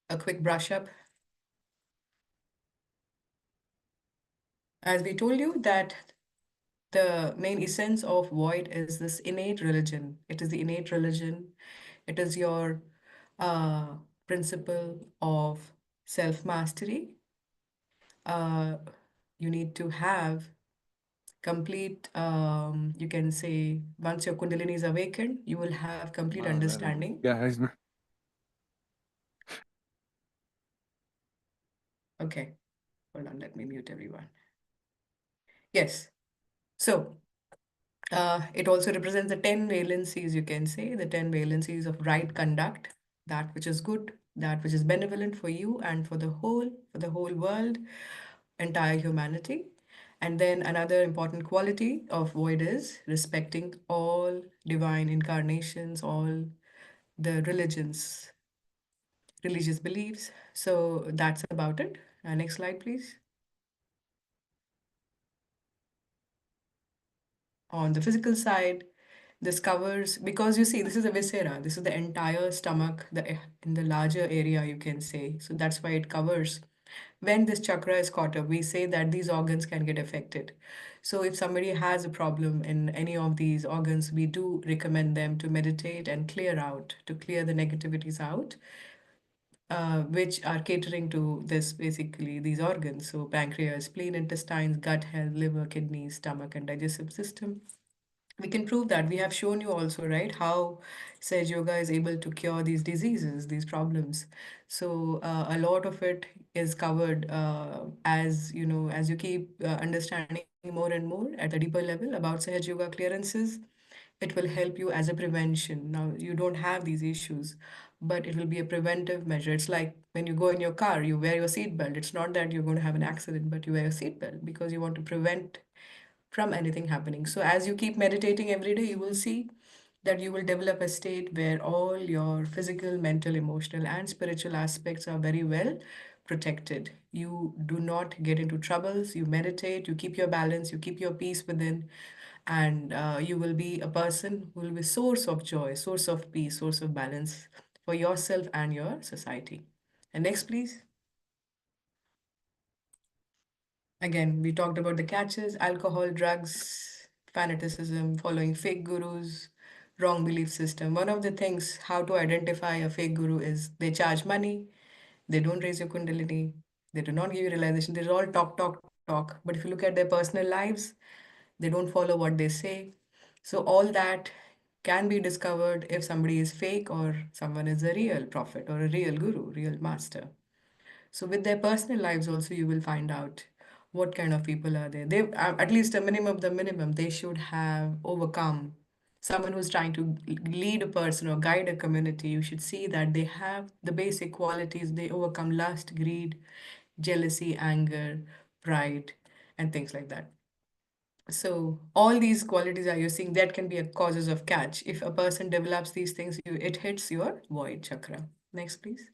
A quick brush up. As we told you that the main essence of void is this innate religion. It is the innate religion. It is your uh, principle of self-mastery. Uh, you need to have complete, you can say, once your Kundalini is awakened, you will have complete understanding. Guys, Okay, hold on, let me mute everyone. Yes. So, it also represents the 10 valencies, you can say, the 10 valencies of right conduct, that which is good, that which is benevolent for you and for the whole world, entire humanity. And then another important quality of void is respecting all divine incarnations, all the religious beliefs. So that's about it. Next slide, please. On the physical side, this covers, because you see, this is a viscera, this is the entire stomach, in the larger area, you can say. So that's why it covers. When this chakra is caught up, we say that these organs can get affected. So if somebody has a problem in any of these organs, we do recommend them to meditate and to clear the negativities out, which are catering to this, basically these organs. So pancreas, spleen, intestines, gut health, liver, kidneys, stomach, and digestive system. We can prove that. We have shown you also, right, how Sage Yoga is able to cure these diseases, these problems. So a lot of it is covered, as you know, as you keep understanding more and more at the deeper level about Sage Yoga clearances. It will help you as a prevention. Now, you don't have these issues, but it will be a preventive measure. It's like when you go in your car, you wear your seatbelt. It's not that you're going to have an accident, but you wear a seatbelt because you want to prevent from anything happening. So as you keep meditating every day, you will see that you will develop a state where all your physical, mental, emotional, and spiritual aspects are very well protected. You do not get into troubles, you meditate, you keep your balance, you keep your peace within, and you will be a person who will be source of joy, source of peace, source of balance for yourself and your society. And next, please. Again, we talked about the catches: alcohol, drugs, fanaticism, following fake gurus, wrong belief system. One of the things how to identify a fake guru is they charge money, they don't raise your kundalini, they do not give you realization. They're all talk, talk, talk. But if you look at their personal lives, they don't follow what they say. So all that can be discovered if somebody is fake or someone is a real prophet or a real guru, real master. So with their personal lives also, you will find out what kind of people are there. They, at least a minimum of the minimum, they should have overcome. Someone who's trying to lead a person or guide a community, you should see that they have the basic qualities. They overcome lust, greed, jealousy, anger, pride, and things like that. So all these qualities are you seeing that can be a causes of catch. If a person develops these things, it hits your void chakra. Next, please.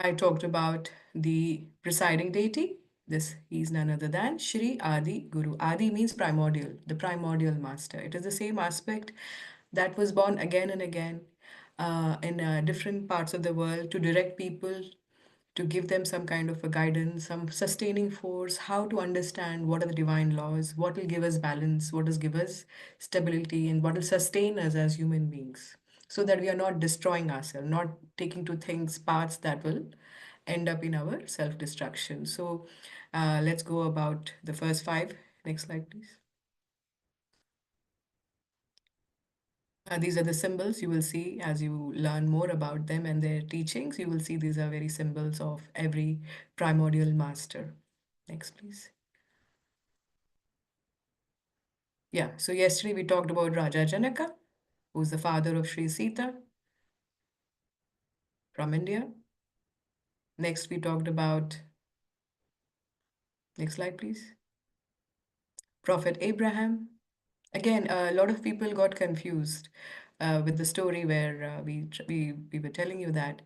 I talked about the presiding deity. This he's none other than Shri Adi Guru. Adi means primordial, the primordial master. It is the same aspect that was born again and again in different parts of the world to direct people, to give them some kind of a guidance, some sustaining force, how to understand what are the divine laws, what will give us balance, what does give us stability, and what will sustain us as human beings, so that we are not destroying ourselves, not taking to things paths that will end up in our self-destruction. So let's go about the first five. Next slide, please. These are the symbols you will see as you learn more about them and their teachings. You will see these are very symbols of every primordial master. Next, please. Yeah, so yesterday we talked about Raja Janaka, who's the father of Sri Sita from India. Next, we talked about, next slide, please. Prophet Abraham. Again, a lot of people got confused with the story where we were telling you that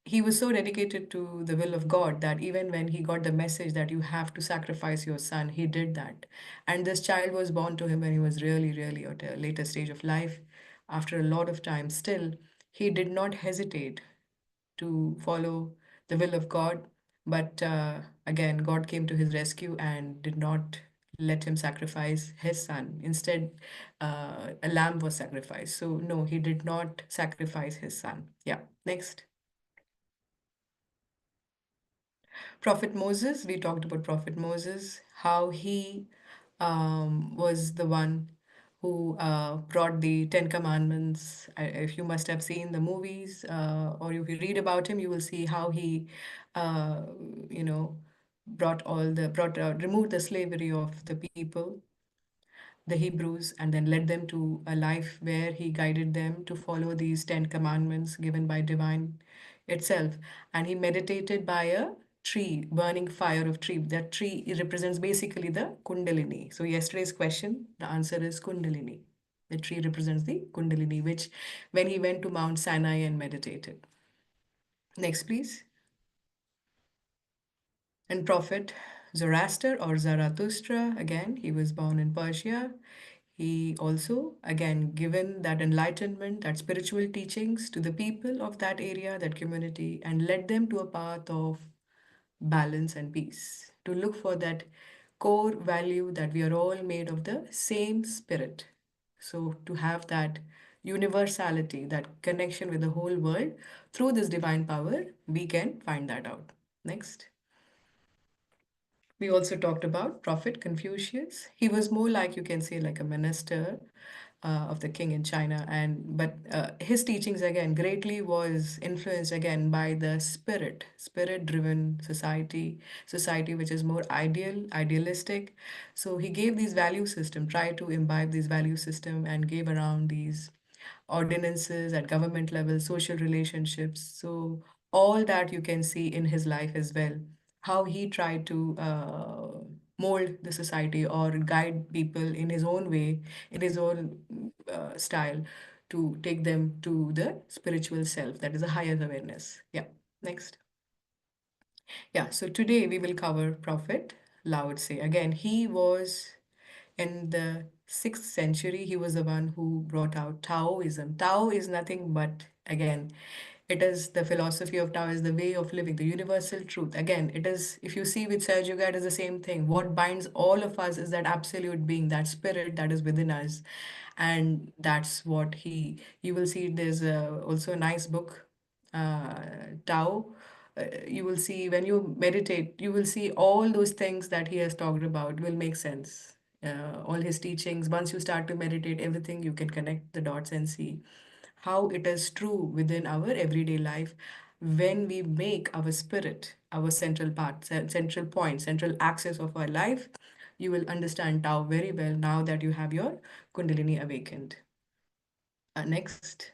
he was so dedicated to the will of God that even when he got the message that you have to sacrifice your son, he did that. And this child was born to him when he was really, really at a later stage of life. After a lot of time, still, he did not hesitate to follow the will of God. But again, God came to his rescue and did not let him sacrifice his son. Instead, a lamb was sacrificed. So, no, he did not sacrifice his son. Yeah, next. Prophet Moses, we talked about Prophet Moses, how he was the one who brought the Ten Commandments. If you must have seen the movies or if you read about him, you will see how he, uh, you know, removed the slavery of the people, the Hebrews, and then led them to a life where he guided them to follow these Ten Commandments given by divine itself. And he meditated by a tree, burning fire of tree. That tree represents basically the Kundalini. So yesterday's question, the answer is Kundalini. The tree represents the Kundalini, which when he went to Mount Sinai and meditated. Next, please. And Prophet Zoroaster or Zarathustra, again, he was born in Persia. He also, again, given that enlightenment, that spiritual teachings to the people of that area, that community, and led them to a path of balance and peace, to look for that core value that we are all made of the same spirit. So, to have that universality, that connection with the whole world through this divine power, we can find that out. Next. We also talked about Prophet Confucius. He was more like, you can say, like a minister of the king in China, and but his teachings again greatly was influenced again by the spirit-driven society which is more idealistic. So he gave these value system, tried to imbibe these value system, and gave around these ordinances at government level, social relationships. So all that you can see in his life as well, how he tried to mold the society or guide people in his own way, in his own style, to take them to the spiritual self, that is a higher awareness. Yeah, next. Yeah, so today we will cover Prophet Lao Tse. Again, he was in the 6th century. He was the one who brought out Taoism. Tao is nothing but, again, it is the philosophy of Tao, is the way of living, the universal truth. Again, it is, if you see with Sahaja, it is the same thing. What binds all of us is that absolute being, that spirit that is within us. And that's what you will see there's also a nice book, uh, Tao. You will see when you meditate, you will see all those things that he has talked about will make sense. All his teachings, once you start to meditate, everything you can connect the dots and see how it is true within our everyday life when we make our spirit our central part, central point, central axis of our life. You will understand Tao very well now that you have your Kundalini awakened. Next.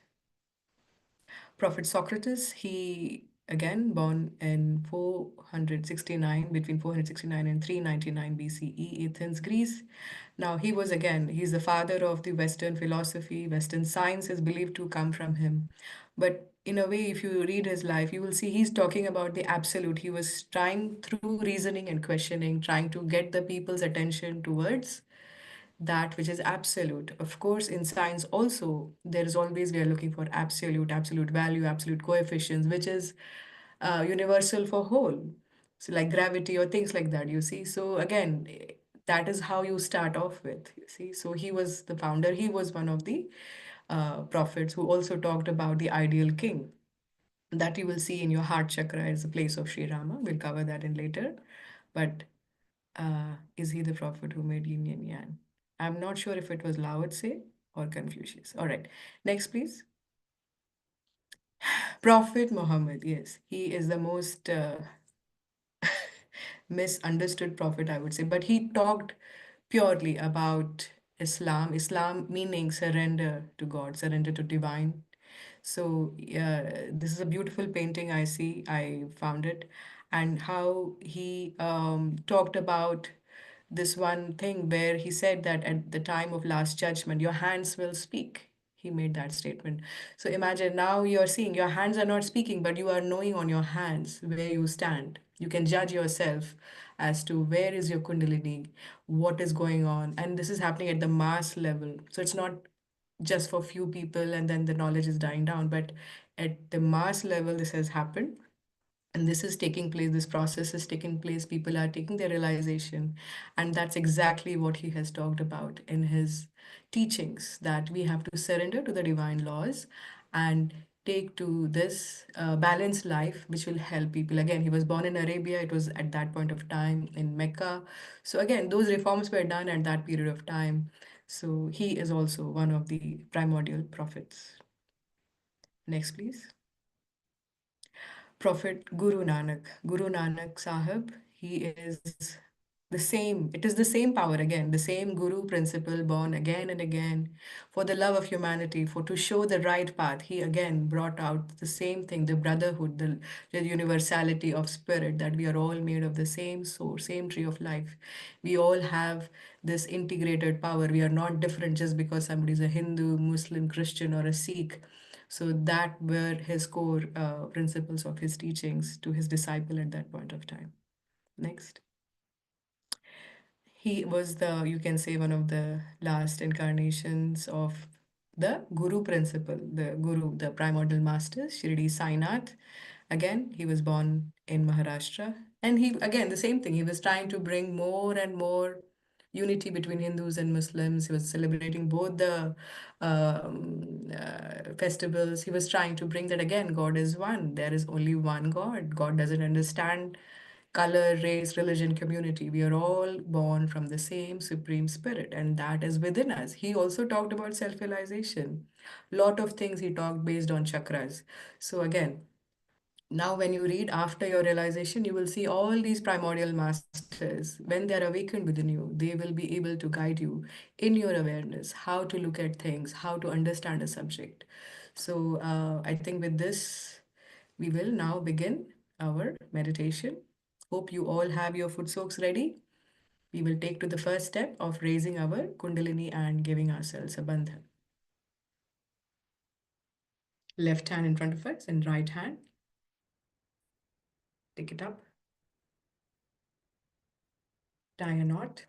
Prophet Socrates, he again born in 469, between 469 and 399 BCE, Athens, Greece. Now he was again, he's the father of the Western philosophy, Western science is believed to come from him. But in a way, if you read his life, you will see he's talking about the absolute. He was trying through reasoning and questioning, trying to get the people's attention towards that which is absolute. Of course, in science also, there is always, we are looking for absolute value, absolute coefficients, which is universal for whole. So like gravity or things like that, you see. So again, that is how you start off with, you see. So he was the founder. He was one of the prophets who also talked about the ideal king that you will see in your heart chakra is the place of Sri Rama. We'll cover that in later. But is he the prophet who made yin and yang? I'm not sure if it was Lao Tse or Confucius. All right, next, please. Prophet Muhammad, yes, he is the most misunderstood prophet, I would say, but he talked purely about Islam, Islam meaning surrender to God, surrender to divine. So, this is a beautiful painting I see. I found it, and how he talked about this one thing where he said that at the time of last judgment, your hands will speak. He made that statement. So imagine now you're seeing your hands are not speaking, but you are knowing on your hands where you stand. You can judge yourself as to where is your Kundalini, what is going on. And this is happening at the mass level. So it's not just for few people and then the knowledge is dying down. But at the mass level, this has happened. And this is taking place, this process is taking place. People are taking their realization. And that's exactly what he has talked about in his teachings, that we have to surrender to the divine laws and take to this balanced life, which will help people. Again, he was born in Arabia, it was at that point of time in Mecca. So, again, those reforms were done at that period of time. So, he is also one of the primordial prophets. Next, please. Prophet Guru Nanak. Guru Nanak Sahib, he is the same. It is the same power again, the same Guru principle born again and again for the love of humanity, for to show the right path. He again brought out the same thing, the brotherhood, the universality of spirit, that we are all made of the same source, same tree of life. We all have this integrated power. We are not different just because somebody is a Hindu, Muslim, Christian, or a Sikh. So that were his core principles of his teachings to his disciple at that point of time. Next. He was the, you can say, one of the last incarnations of the Guru principle, the Guru, the primordial master, Shirdi Sainath. Again, he was born in Maharashtra. And he, again, the same thing. He was trying to bring more and more unity between Hindus and Muslims. He was celebrating both the festivals. He was trying to bring that again, God is one. There is only one God. God doesn't understand color, race, religion, community. We are all born from the same supreme spirit, and that is within us. He also talked about self-realization. Lot of things he talked based on chakras. So again, now when you read after your realization, you will see all these primordial masters. When they are awakened within you, they will be able to guide you in your awareness, how to look at things, how to understand a subject. So I think with this, we will now begin our meditation. Hope you all have your foot soaks ready. We will take to the first step of raising our Kundalini and giving ourselves a bandhan. Left hand in front of us and right hand. Take it up. Tie a knot.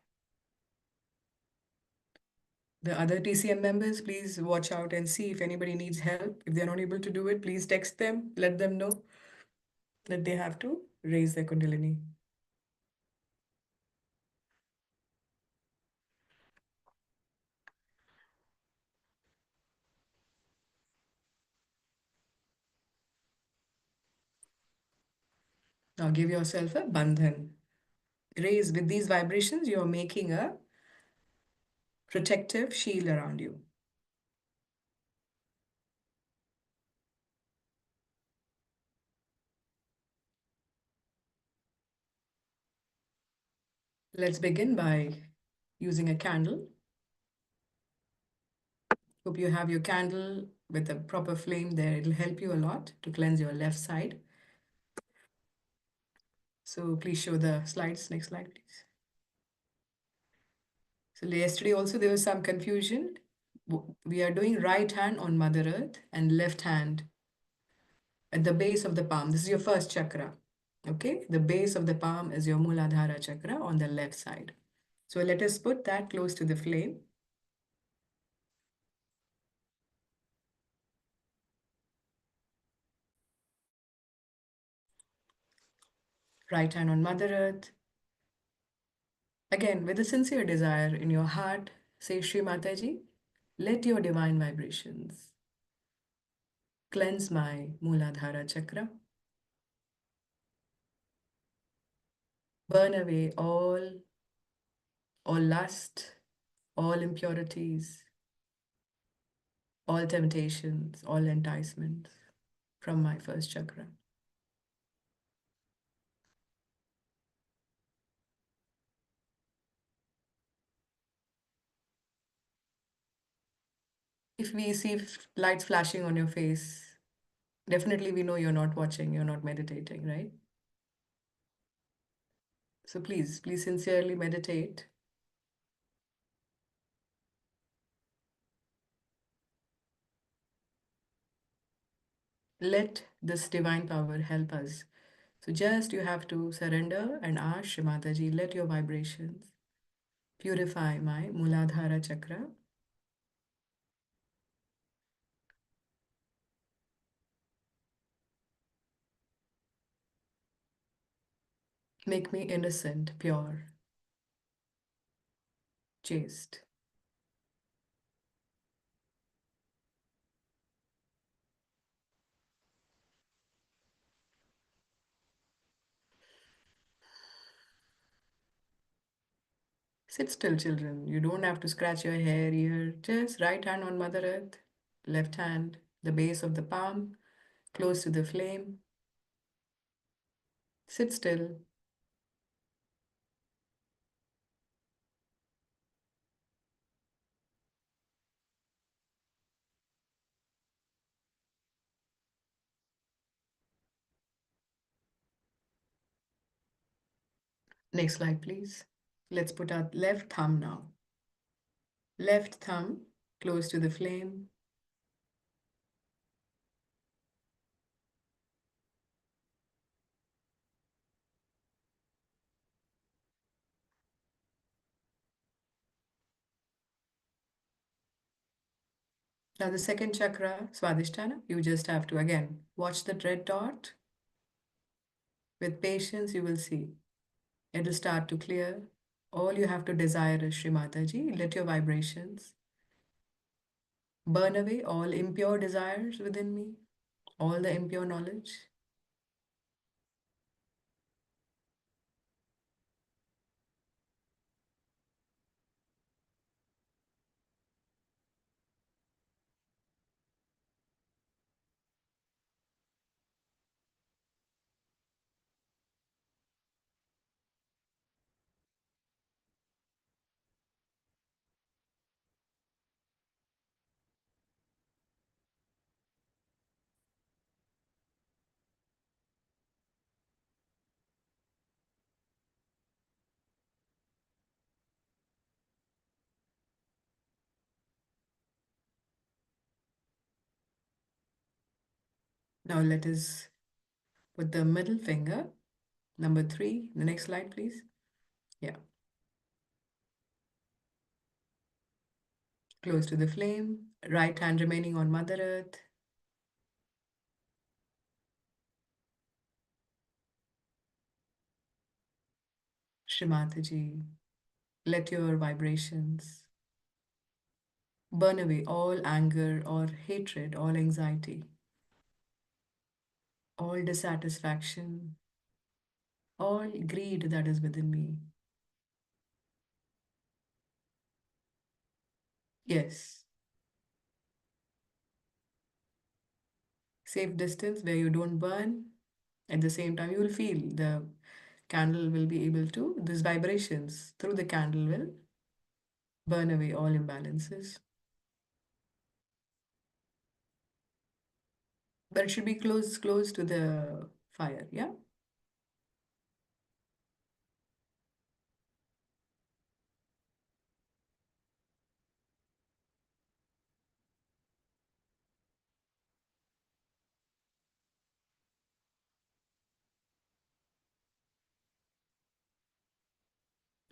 The other TCM members, please watch out and see if anybody needs help. If they're not able to do it, please text them. Let them know that they have to raise their Kundalini. Now give yourself a bandhan. Raise with these vibrations, you're making a protective shield around you. Let's begin by using a candle. Hope you have your candle with a proper flame there. It'll help you a lot to cleanse your left side. So please show the slides. Next slide, please. So yesterday also there was some confusion. We are doing right hand on Mother Earth and left hand at the base of the palm. This is your first chakra. Okay, the base of the palm is your Muladhara chakra on the left side. So let us put that close to the flame. Right hand on Mother Earth. Again, with a sincere desire in your heart, say, Shri Mataji, let your divine vibrations cleanse my Muladhara chakra, burn away all lust, all impurities, all temptations, all enticements from my first chakra. If we see lights flashing on your face, definitely we know you're not watching, you're not meditating, right? So please sincerely meditate. Let this divine power help us. So just you have to surrender and ask Shri Mataji, let your vibrations purify my Muladhara chakra. Make me innocent, pure, chaste. Sit still, children. You don't have to scratch your hair here. Just right hand on Mother Earth, left hand, the base of the palm, close to the flame. Sit still. Next slide, please. Let's put our left thumb now. Left thumb close to the flame. Now, the second chakra, Swadhisthana, you just have to again watch the red dot. With patience, you will see it'll start to clear. All you have to desire is Shri Mataji. Let your vibrations burn away all impure desires within me, all the impure knowledge. Now, let us put the middle finger, number three. The next slide, please. Yeah, close to the flame. Right hand remaining on Mother Earth. Shri Mataji, let your vibrations burn away all anger or hatred, all anxiety, all dissatisfaction, all greed that is within me. Yes, safe distance where you don't burn. At the same time, you will feel the candle will be able to, these vibrations through the candle will burn away all imbalances. But it should be close to the fire, yeah?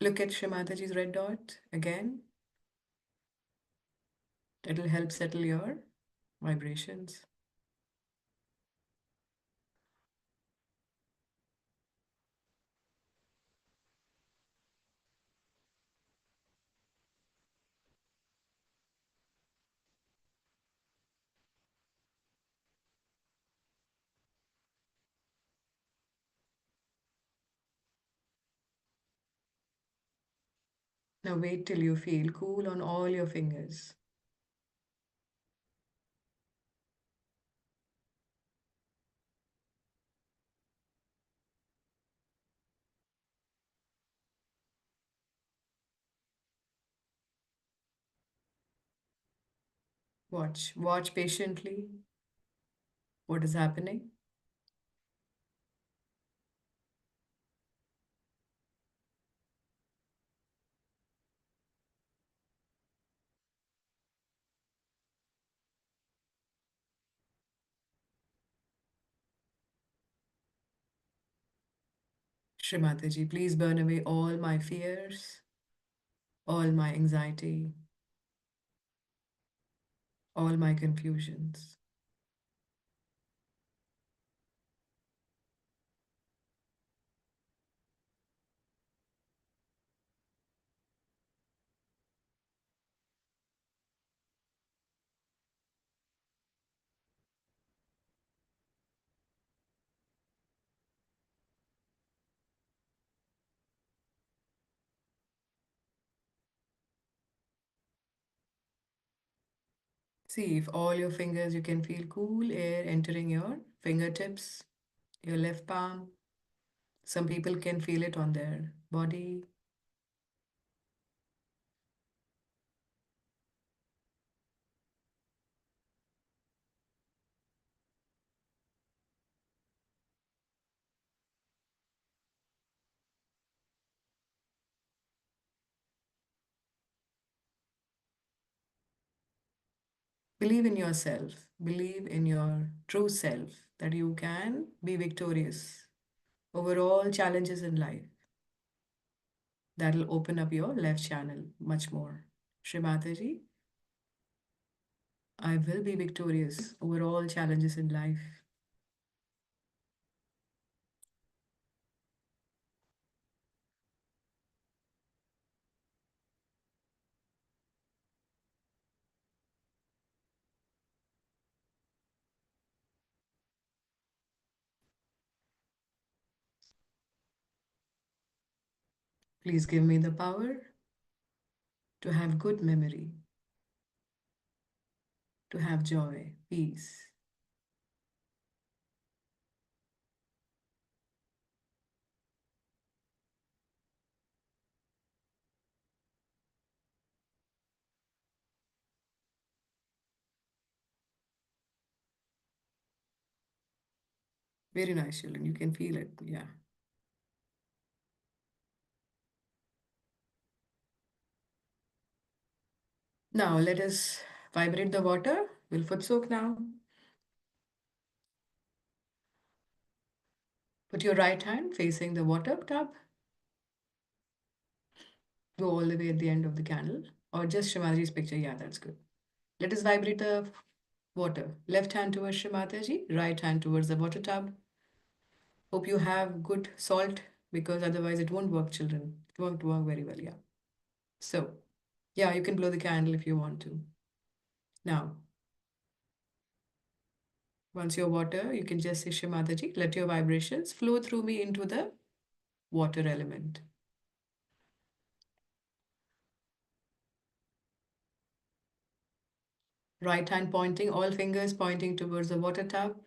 Look at Shrimataji's red dot again. It'll help settle your vibrations. Now wait till you feel cool on all your fingers. Watch patiently what is happening. Shrimataji, please burn away all my fears, all my anxiety, all my confusions. See if all your fingers, you can feel cool air entering your fingertips, your left palm. Some people can feel it on their body. Believe in yourself. Believe in your true self that you can be victorious over all challenges in life. That'll open up your left channel much more. Shrimataji, I will be victorious over all challenges in life. Please give me the power to have good memory, to have joy, peace. Very nice, children. You can feel it. Yeah. Now let us vibrate the water. We'll foot soak now. Put your right hand facing the water tub. Go all the way at the end of the candle. Or just Shrimataji's picture. Yeah, that's good. Let us vibrate the water. Left hand towards Shrimataji, right hand towards the water tub. Hope you have good salt because otherwise it won't work, children. It won't work very well, yeah. So, yeah, you can blow the candle if you want to. Now, once your water, you can just say Shrimataji, let your vibrations flow through me into the water element. Right hand pointing, all fingers pointing towards the water tub.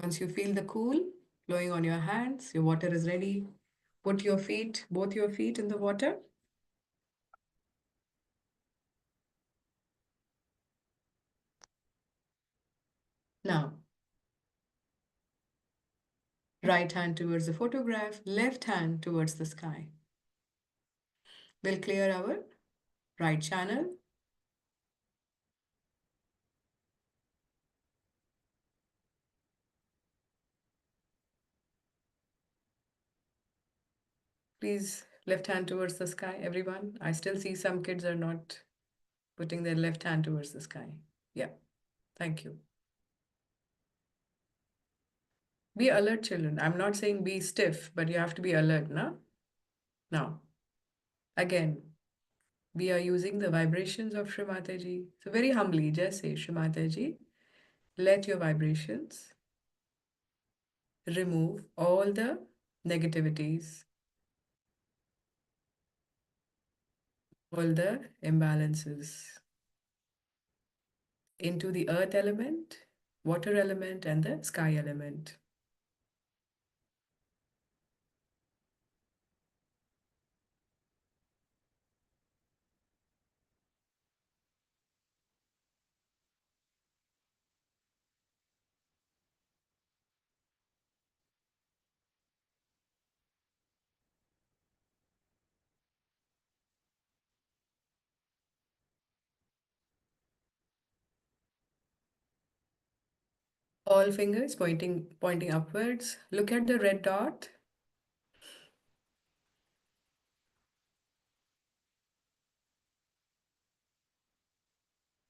Once you feel the cool flowing on your hands, your water is ready. Put your feet, both your feet in the water. Now, right hand towards the photograph, left hand towards the sky. We'll clear our right channel. Please, left hand towards the sky, everyone. I still see some kids are not putting their left hand towards the sky. Yeah, thank you. Be alert, children. I'm not saying be stiff, but you have to be alert, no? Now, again, we are using the vibrations of Shrimataji. So very humbly, just say, Shrimataji, let your vibrations remove all the negativities, all the imbalances into the earth element, water element, and the sky element. All fingers pointing upwards. Look at the red dot.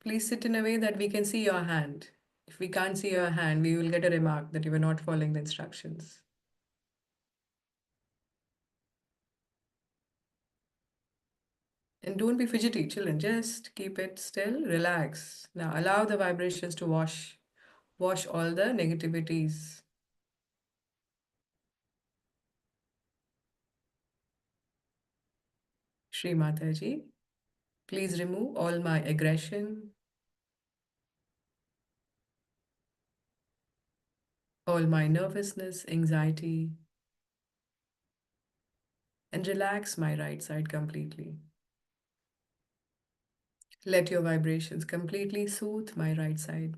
Please sit in a way that we can see your hand. If we can't see your hand, we will get a remark that you were not following the instructions. And don't be fidgety, children. Just keep it still, relax. Now allow the vibrations to wash all the negativities. Shri Mataji, please remove all my aggression, all my nervousness, anxiety, and relax my right side completely. Let your vibrations completely soothe my right side.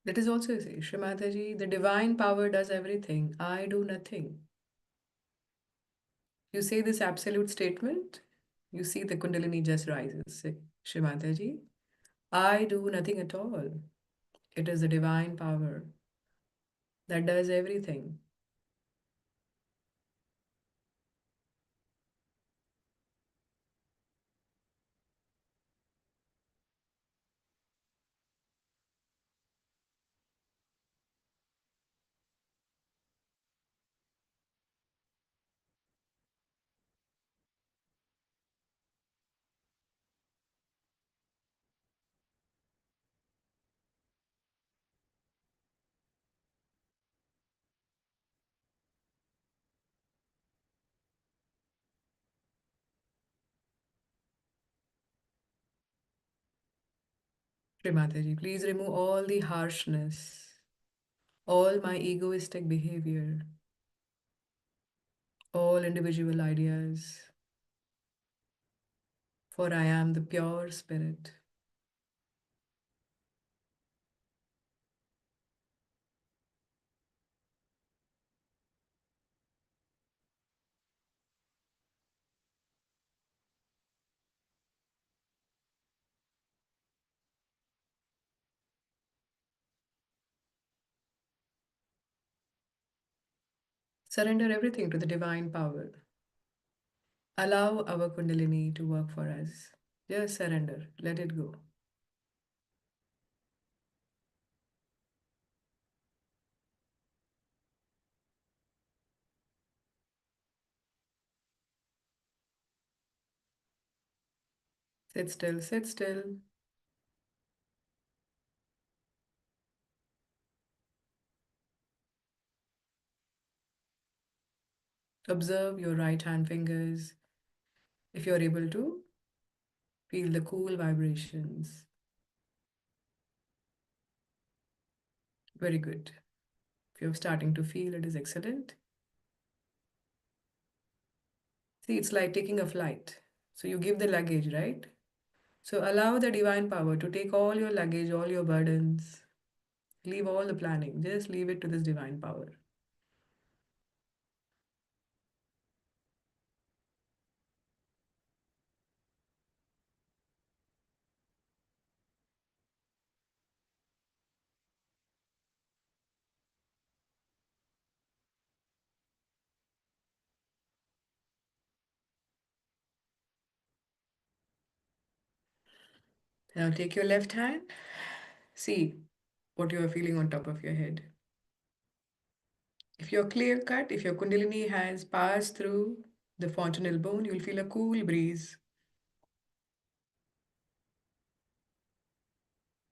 That is also say, Shri Mataji, the divine power does everything. I do nothing. You say this absolute statement, you see the Kundalini just rises. Say, Shri Mataji, I do nothing at all. It is the divine power that does everything. Shri Mataji, please remove all the harshness, all my egoistic behavior, all individual ideas, for I am the pure spirit. Surrender everything to the divine power. Allow our Kundalini to work for us. Just surrender, let it go. Sit still, sit still. Observe your right hand fingers. If you're able to, feel the cool vibrations. Very good. If you're starting to feel it is excellent. See, it's like taking a flight. So you give the luggage, right? So allow the divine power to take all your luggage, all your burdens. Leave all the planning. Just leave it to this divine power. Now take your left hand. See what you are feeling on top of your head. If you're clear cut, if your Kundalini has passed through the fontanel bone, you'll feel a cool breeze.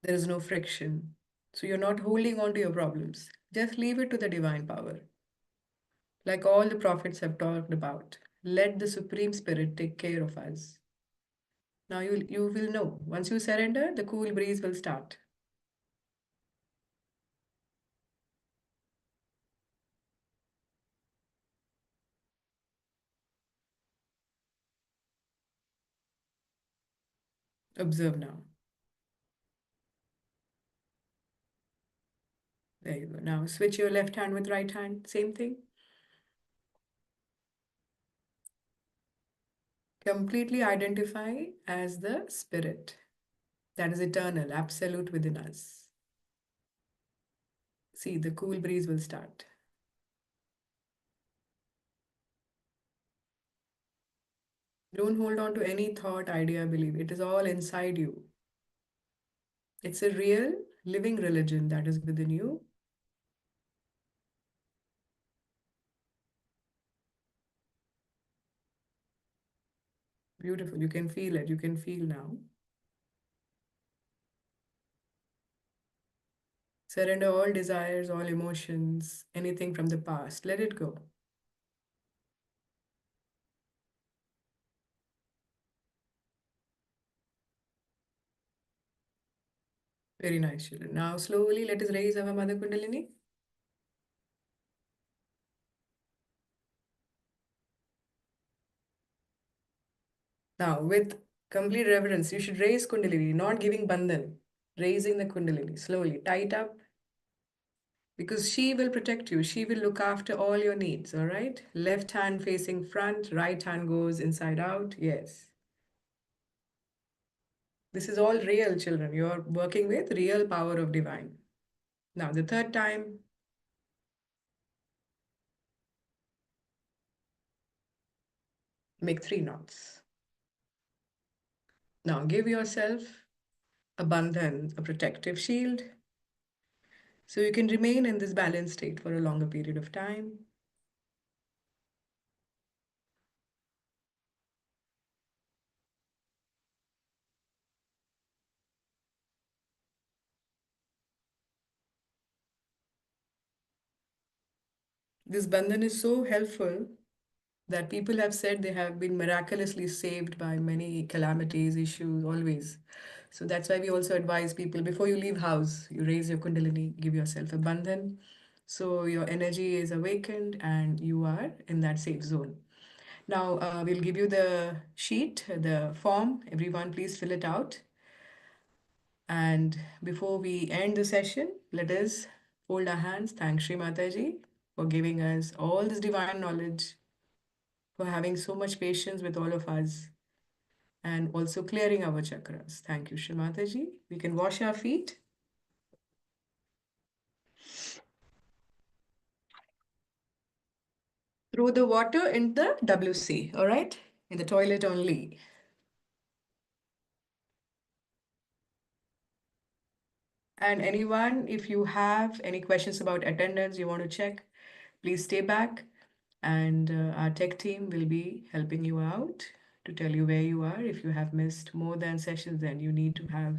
There is no friction. So you're not holding on to your problems. Just leave it to the divine power. Like all the prophets have talked about, let the Supreme Spirit take care of us. Now you will know. Once you surrender, the cool breeze will start. Observe now. There you go. Now switch your left hand with right hand. Same thing. Completely identify as the spirit that is eternal, absolute within us. See, the cool breeze will start. Don't hold on to any thought, idea, belief. It is all inside you. It's a real living religion that is within you. Beautiful. You can feel it. You can feel now. Surrender all desires, all emotions, anything from the past. Let it go. Very nice, children. Now, slowly, let us raise our Mother Kundalini. Now, with complete reverence, you should raise Kundalini, not giving bandhan. Raising the Kundalini slowly, tight up, because she will protect you. She will look after all your needs, all right? Left hand facing front, right hand goes inside out. Yes. This is all real, children. You're working with real power of divine. Now, the third time, make 3 knots. Now, give yourself a bandhan, a protective shield, so you can remain in this balanced state for a longer period of time. This bandhan is so helpful that people have said they have been miraculously saved by many calamities, issues, always. So that's why we also advise people before you leave house, you raise your kundalini, give yourself a bandhan. So your energy is awakened and you are in that safe zone. Now we'll give you the sheet, the form. Everyone, please fill it out. And before we end the session, let us hold our hands. Thank Shri Mataji for giving us all this divine knowledge, for having so much patience with all of us, and also clearing our chakras. Thank you, Shri Mataji. We can wash our feet. Throw the water in the WC, all right? In the toilet only. And anyone, if you have any questions about attendance, you want to check, please stay back. And our tech team will be helping you out to tell you where you are. If you have missed more than sessions, then you need to have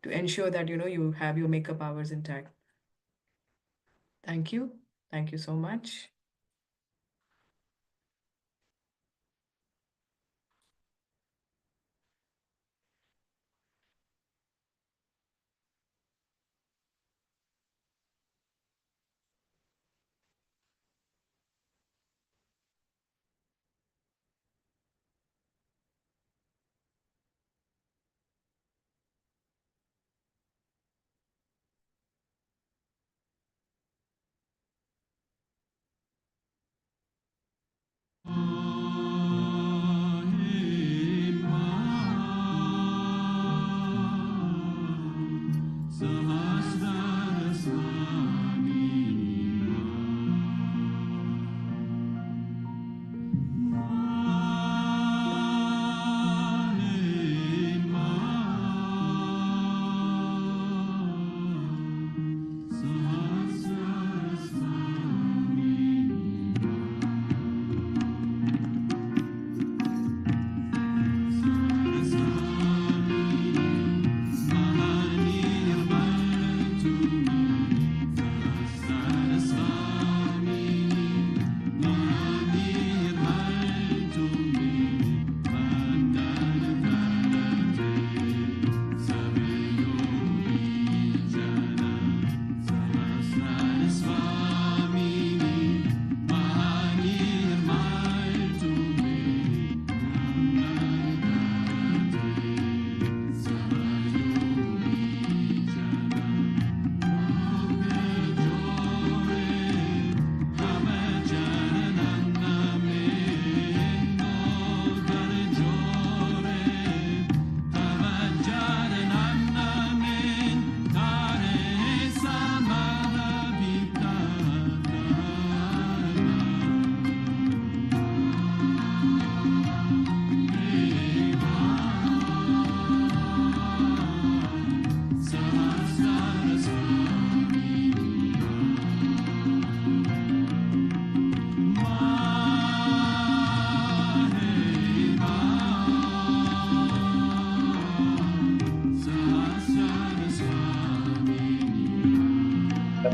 to ensure that you have your makeup hours intact. Thank you. Thank you so much.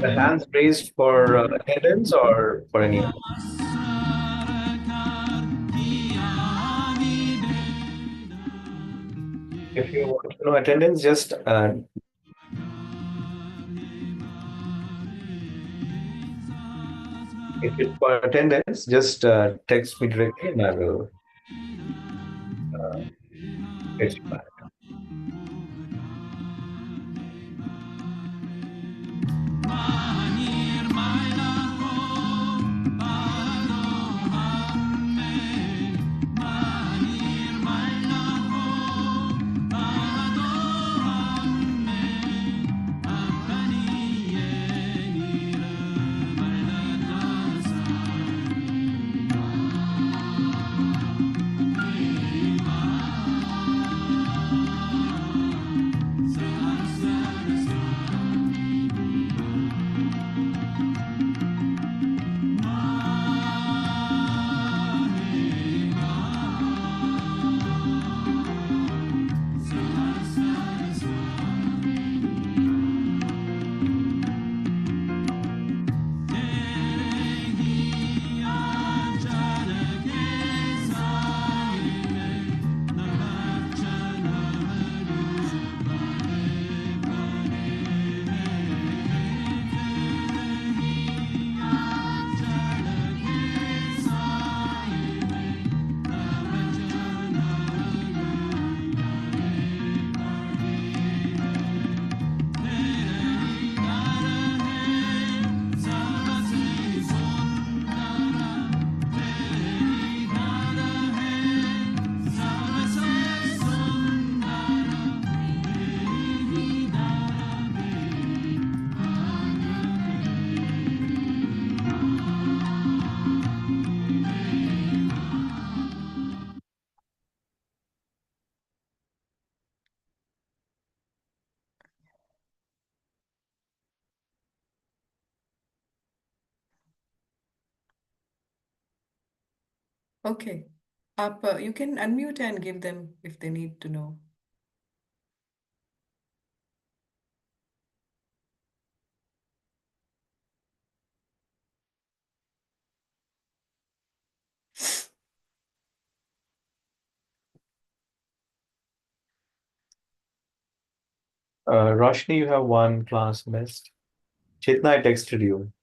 The hands raised for attendance or for any. If you want to know attendance, just if it's for attendance, just text me directly and I will uh, get you back. Okay. You can unmute and give them if they need to know. Roshni, you have one class missed. Chitna, I texted you.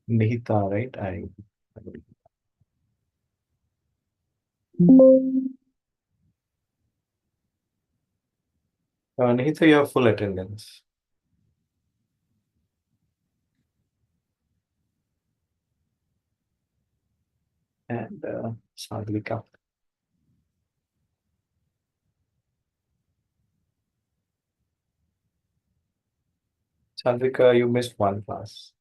Nihita, right? I believe. Nihita, you have full attendance. And Sadhvika. Sadhvika, you missed one class.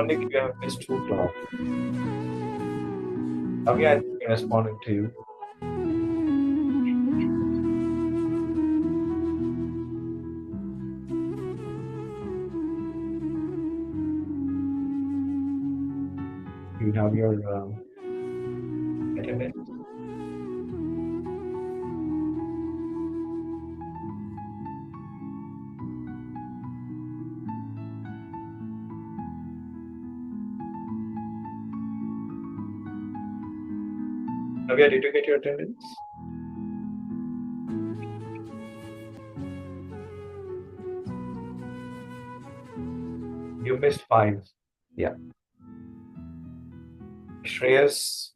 Nick, you have missed two classes. Navya, I think responding to you. You have your attendance. Navya, did you get your attendance? You missed five. Yeah. Shreyas,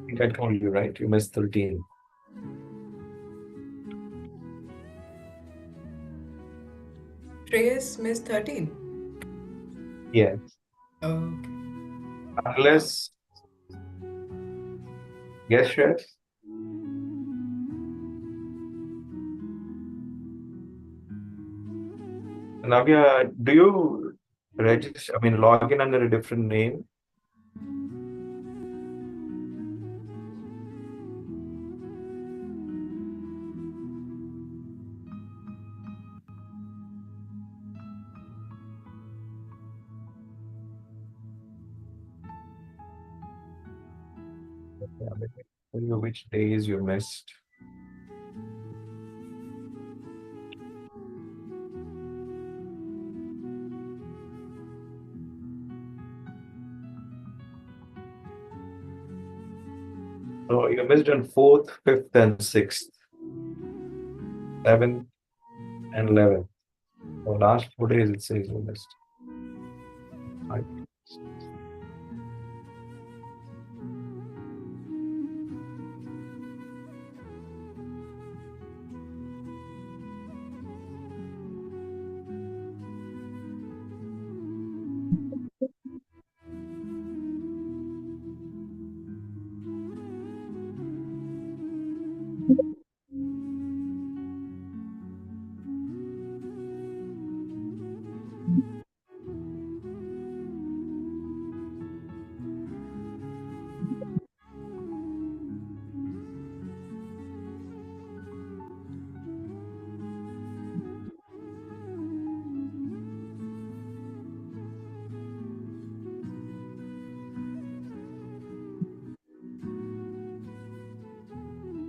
I think I told you, right? You missed 13. Shreyas missed 13. Yes. Okay. Unless, yes, Shreyas? Navya, do you register, I mean, log in under a different name? Yeah, let me tell you which days you missed. So you missed on 4th, 5th, and 6th, 7th, and 11th. So last 4 days it says you missed. Right.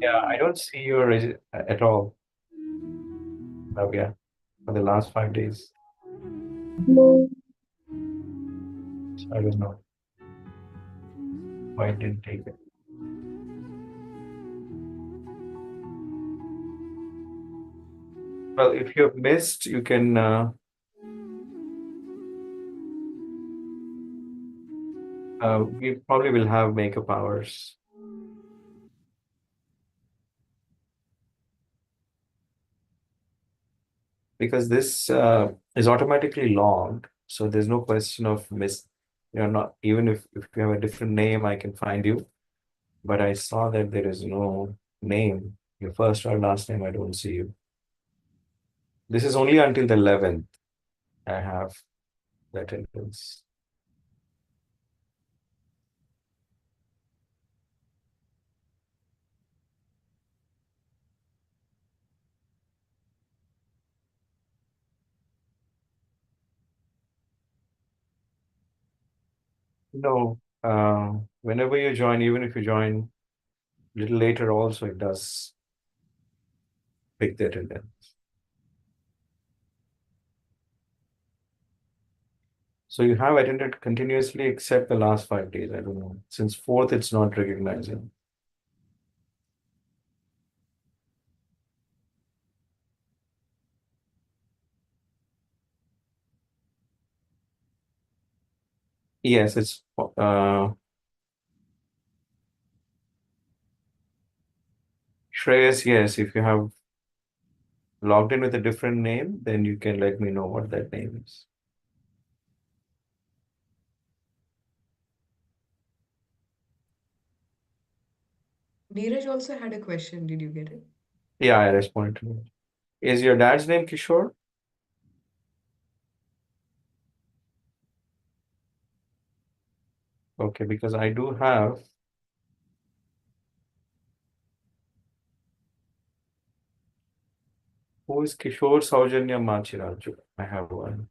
Yeah, I don't see you at all, Navya, for the last 5 days. So I don't know why it didn't take it. Well, if you've missed, you can. We probably will have makeup hours because this is automatically logged, so there's no question of miss. You're not even if you have a different name, I can find you. But I saw that there is no name. Your first or last name, I don't see you. This is only until the 11th. I have the attendance. No, whenever you join, even if you join a little later, also it does pick the attendance. So you have attended continuously except the last 5 days. I don't know. Since fourth, it's not recognizing. Yes, it's Shreyas. Yes, if you have logged in with a different name, then you can let me know what that name is. Neeraj also had a question. Did you get it? Yeah, I responded to it. Is your dad's name Kishore? Okay, because I do have. Who is Kishore Saujanya Machiraju? I have one.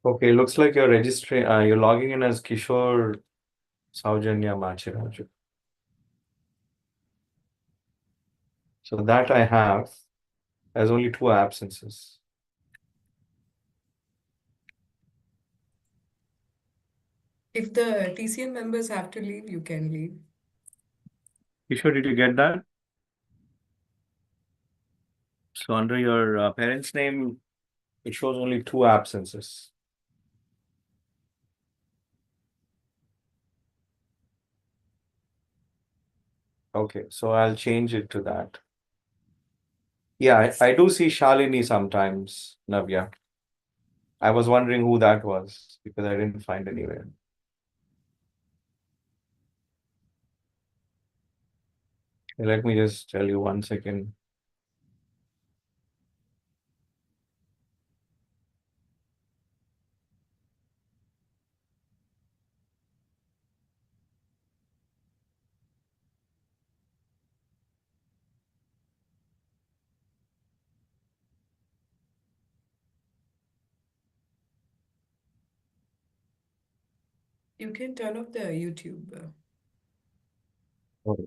Okay, looks like you're registering. You're logging in as Kishore Saujanya Machiraju. So that I have. There's only two absences. If the TCM members have to leave, you can leave. Kishore, did you get that? So under your parents' name, it shows only two absences. Okay, so I'll change it to that. Yeah, I do see Shalini sometimes, Navya. I was wondering who that was because I didn't find anywhere. Let me just tell you 1 second. You can turn off the YouTube. Okay.